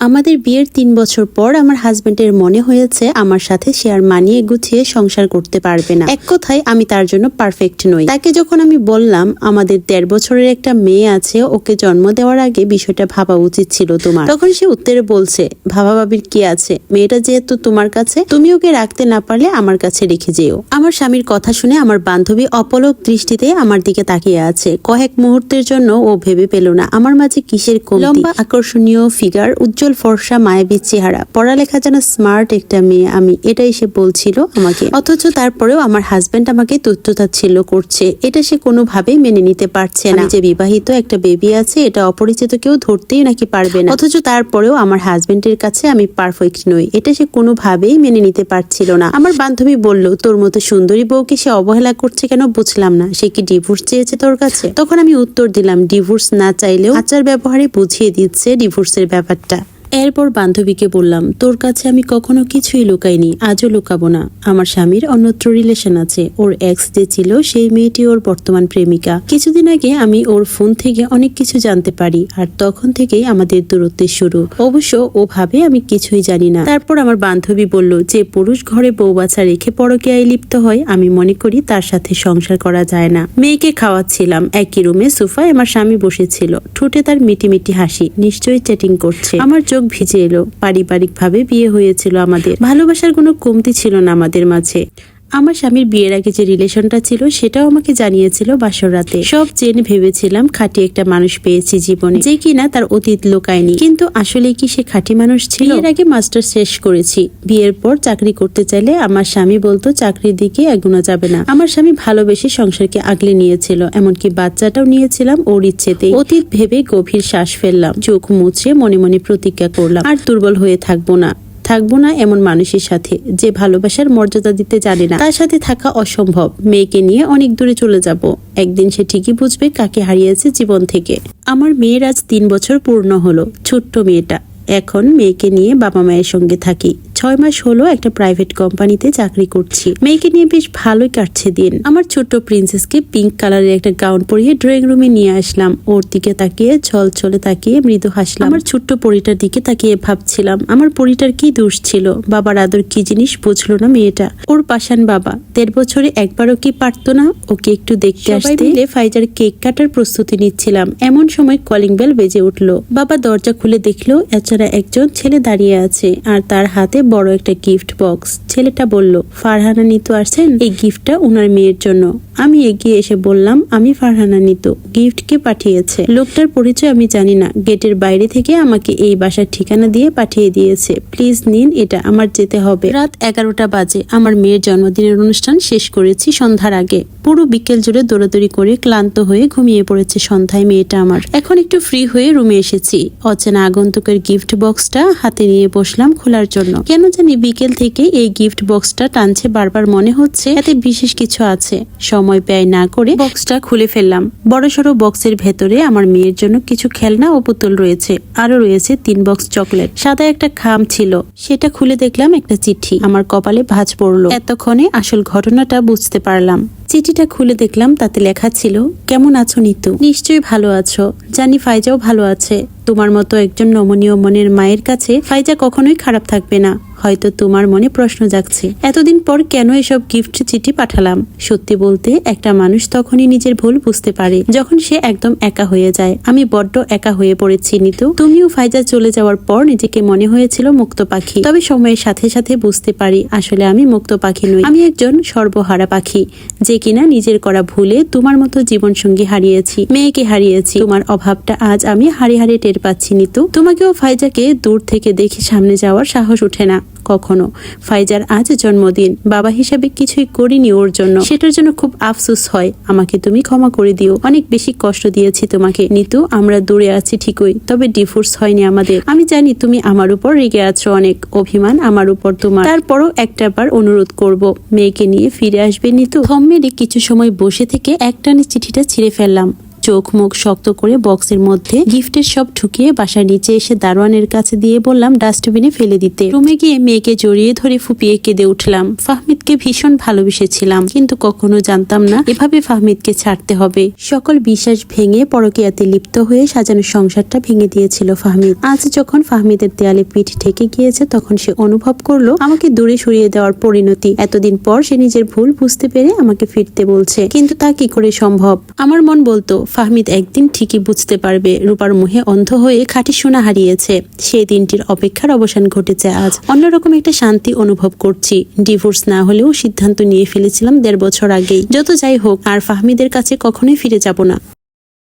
আমাদের বিয়ের ৩ বছর পর আমার হাজবেন্ডের মনে হয়েছে আমার সাথে সে আর মানিয়ে গুছিয়ে সংসার করতে পারবে না। এক কথায় আমি তার জন্য পারফেক্ট নই। তাকে যখন আমি বললাম আমাদের ১.৫ বছরের একটা মেয়ে আছে, ওকে জন্ম দেওয়ার আগে বিষয়টা ভাবা উচিত ছিল তোমার, তখন সে উত্তরে বলছে ভাবা ভাবির কি আছে, মেয়েটা যেহেতু তোমার কাছে, তুমি ওকে রাখতে না পারলে আমার কাছে রেখে যেও। আমার স্বামীর কথা শুনে আমার বান্ধবী অপলক দৃষ্টিতে আমার দিকে তাকিয়ে আছে। কয়েক মুহূর্তের জন্য ও ভেবে পেল না আমার মাঝে কিসের কমতি। লম্বা আকর্ষণীয় ফিগার, উজ্জ্বল ফর্সা মায়াবী চেহারা, পড়ালেখা যেন স্মার্ট একটা মেয়ে আমি, এটাই সে বলছিল আমাকে। অথচ তারপরেও আমার হাজবেন্ড আমাকে তুচ্ছতাচ্ছিল্য করছে। এটা সে কোনোভাবেই মেনে নিতে পারছে না। যে বিবাহিত একটা বেবি আছে, এটা অপরিচিত কেউ ধরতেই নাকি পারবে না। অথচ তারপরেও আমার হাজবেন্ডের কাছে আমি পারফেক্ট নই, এটা সে কোনোভাবেই মেনে নিতে পারছিল না। আমার বান্ধবী বলল, তোর মতো সুন্দরী বউকে সে অবহেলা করছে কেন বুঝলাম না, সে কি ডিভোর্স চেয়েছে তোর কাছে? তখন আমি উত্তর দিলাম, ডিভোর্স না চাইলেও আচার ব্যবহারে বুঝিয়ে দিচ্ছে ডিভোর্সের ব্যাপারটা। এরপর বান্ধবীকে বললাম, তোর কাছে আমি কখনো কিছুই লুকাইনি, আজও লুকাবো না। আমার স্বামীর অন্যত্র রিলেশন আছে। ওর এক্স যে ছিল সেই মেয়েটি ওর বর্তমান প্রেমিকা। কিছুদিন আগে আমি ওর ফোন থেকে অনেক কিছু জানতে পারি, আর তখন থেকেই আমাদের দূরত্বের শুরু। অবশ্য ও ভাবে আমি কিছুই জানি না। তারপর আমার বান্ধবী বলল, যে পুরুষ ঘরে বউ বাচ্চা রেখে পরকীয়ায় লিপ্ত হয়, আমি মনে করি তার সাথে সংসার করা যায় না। মেয়েকে খাওয়াচ্ছিলাম, একই রুমে সোফায় আমার স্বামী বসেছিল, ঠোঁটে তার মিটি মিটি হাসি, নিশ্চয়ই চ্যাটিং করছে। আমার চোখ ভিজে এলো। পারিবারিক ভাবে বিয়ে হয়েছিল আমাদের, ভালোবাসার কোনো কমতি ছিল না আমাদের মাঝে। আমার স্বামীর বিয়ের আগে যে রিলেশনটা ছিল সেটাও আমাকে জানিয়েছিল বাসর রাতে। সব জেনে ভেবেছিলাম খাঁটি একটা মানুষ পেয়েছি জীবনে, যে কিনা তার অতীত লোকায়নি। কিন্তু আসলে কি সে খাঁটি মানুষ ছিল? বিয়ের আগে মাস্টার শেষ করেছি। বিয়ের পর চাকরি করতে চাইলে আমার স্বামী বলতো চাকরির দিকে এগোনো যাবে না। আমার স্বামী ভালোবেসে সংসারকে আগলে নিয়েছিল, এমনকি বাচ্চাটাও নিয়েছিলাম ওর ইচ্ছেতে। অতীত ভেবে গভীর শ্বাস ফেললাম, চোখ মুছে মনে মনে প্রতিজ্ঞা করলাম, আর দুর্বল হয়ে থাকবো না এমন মানুষের সাথে যে ভালোবাসার মর্যাদা দিতে জানে না। তার সাথে থাকা অসম্ভব। মেয়েকে নিয়ে অনেক দূরে চলে যাব। একদিন সে ঠিকই বুঝবে কাকে হারিয়েছে জীবন থেকে। আমার মেয়ের আজ ৩ বছর পূর্ণ হলো। ছোট্ট মেয়েটা। এখন মেয়েকে নিয়ে বাবা মায়ের সঙ্গে থাকি। ৬ মাস হলো একটা প্রাইভেট কোম্পানিতে চাকরি করছি। মেয়েকে নিয়ে বেশ ভালোই কাটছে দিন। আমার ছোট্ট প্রিন্সেসকে পিঙ্ক কালারের একটা গাউন পরিয়ে ড্রয়িং রুমে নিয়ে আসলাম। ওর দিকে তাকিয়ে ছলছলে তাকিয়ে মৃদু হাসলাম। আমার ছোট্ট পরিটার দিকে তাকিয়ে ভাবছিলাম, আমার পরিটার কি দোষ ছিল? বাবার আদর কি জিনিস বুঝলো না মেয়েটা। ওর পাষাণ বাবা ১.৫ বছরে একবারও কি পারতো না ওকে একটু দেখতে আসতে? ফাইজার কেক কাটার প্রস্তুতি নিচ্ছিলাম, এমন সময় কলিং বেল বেজে উঠলো। বাবা দরজা খুলে দেখলো এছাড়া একজন ছেলে দাঁড়িয়ে আছে, আর তার হাতে বড় একটা গিফট বক্স। ছেলেটা বলল, ফারহানা নিতু আসছেন, এই গিফটটা ওনার মেয়ের জন্য। আমি এগিয়ে এসে বললাম, আমি ফারহানা নিতু। গিফট কে পাঠিয়েছে? লোকটার পরিচয় আমি জানি না, গেটের বাইরে থেকে আমাকে এই বাসার ঠিকানা দিয়ে পাঠিয়ে দিয়েছে। প্লিজ নিন এটা, আমার যেতে হবে। রাত ১১টা বাজে। আমার মেয়ের জন্মদিনের অনুষ্ঠান শেষ করেছি সন্ধ্যার আগে। পুরো বিকেল জুড়ে দৌড়াদৌড়ি করে ক্লান্ত হয়ে ঘুমিয়ে পড়েছে সন্ধ্যায় মেয়েটা আমার। এখন একটু ফ্রি হয়ে রুমে এসেছি। অচেনা আগন্তুকের গিফট বক্সটা হাতে নিয়ে বসলাম খোলার জন্য। কেন জানি বিকেল থেকে এই গিফট বক্সটা টানছে বারবার, মনে হচ্ছে এতে বিশেষ কিছু আছে। সময় ব্যয় না করে বক্সটা খুলে ফেললাম। বড়সড় বক্সের ভেতরে আমার মেয়ের জন্য কিছু খেলনা ও পুতুল রয়েছে, আরো রয়েছে ৩ বক্স চকলেট। সাদা একটা খাম ছিল, সেটা খুলে দেখলাম একটা চিঠি। আমার কপালে ভাঁজ পড়লো। এতক্ষণে আসল ঘটনাটা বুঝতে পারলাম। চিঠিটা খুলে দেখলাম তাতে লেখা ছিল, কেমন আছো নিতু? নিশ্চয়ই ভালো আছো। জানি ফাইজাও ভালো আছে। তোমার মতো একজন নমনীয় মনের মায়ের কাছে ফাইজা কখনোই খারাপ থাকবে না। হয়তো তোমার মনে প্রশ্ন জাগছে, এতদিন পর কেন এসব গিফট চিঠি পাঠালাম। সত্যি বলতে একটা মানুষ তখনই নিজের ভুল বুঝতে পারে যখন সে একদম একা হয়ে যায়। আমি বড্ড একা হয়ে পড়েছি নিতু। তুমিও ফাইজা চলে যাওয়ার পর নিজেকে মনে হয়েছিল মুক্ত পাখি। তবে সময়ের সাথে সাথে বুঝতে পারি আসলে আমি মুক্ত পাখি নই, আমি একজন সর্বহারা পাখি, যে কিনা নিজের করা ভুলে তোমার মতো জীবন সঙ্গী হারিয়েছি, মেয়েকে হারিয়েছি। তোমার অভাবটা আজ আমি হারে হারে টের পাচ্ছি নিতু। তোমাকেও ফাইজাকে দূর থেকে দেখে সামনে যাওয়ার সাহস ওঠে না কখনো। ফাইজার আজ জন্মদিন, বাবা হিসাবে কিছুই করিনি ওর জন্য, সেটার জন্য খুব আফসোস হয়। আমাকে তুমি ক্ষমা করে দিও, অনেক বেশি কষ্ট দিয়েছি তোমাকে নিতু। আমরা দূরে আছি ঠিকই, তবে ডিভোর্স হয়নি আমাদের। আমি জানি তুমি আমার উপর রেগে আছো অনেক, অভিমান আমার উপর তোমার। তারপরও একটাবার অনুরোধ করব, মেয়েকে নিয়ে ফিরে আসবে নিতু। থম মেরে কিছু সময় বসে থেকে একটানে চিঠিটা ছিঁড়ে ফেললাম। চোখ মুখ শক্ত করে বক্সের মধ্যে গিফটের সব ঢুকিয়ে বাসার নিচে এসে দারোয়ানের কাছে দিয়ে বললাম ডাস্টবিনে ফেলে দিতে। রুমে গিয়ে মেয়েকে জড়িয়ে ধরে ফুপিয়ে কেঁদে উঠলাম। ফাহমিদকে ভীষণ ভালোবেসেছিলাম, কিন্তু কখনো জানতাম না এভাবে ফাহমিদকে ছাড়তে হবে। সকল বিশ্বাস ভেঙে পরকীয়াতে লিপ্ত হয়ে সাজানো সংসারটা ভেঙে দিয়েছিল ফাহমিদ। আজ যখন ফাহমিদের দেয়ালে পিঠ ঠেকে গিয়েছে, তখন সে অনুভব করলো আমাকে দূরে সরিয়ে দেওয়ার পরিণতি। এতদিন পর সে নিজের ভুল বুঝতে পেরে আমাকে ফিরতে বলছে, কিন্তু তা কি করে সম্ভব? আমার মন বলতো ফাহমিদ একদিন ঠিকই বুঝতে পারবে রূপার মোহে অন্ধ হয়ে খাঁটি সোনা হারিয়েছে। সেই দিনটির অপেক্ষার অবসান ঘটেছে আজ। অন্যরকম একটা শান্তি অনুভব করছি। ডিভোর্স না হলেও সিদ্ধান্ত নিয়ে ফেলেছিলাম 1.5 বছর আগেই। যত যাই হোক, আর ফাহমিদের কাছে কখনোই ফিরে যাব না।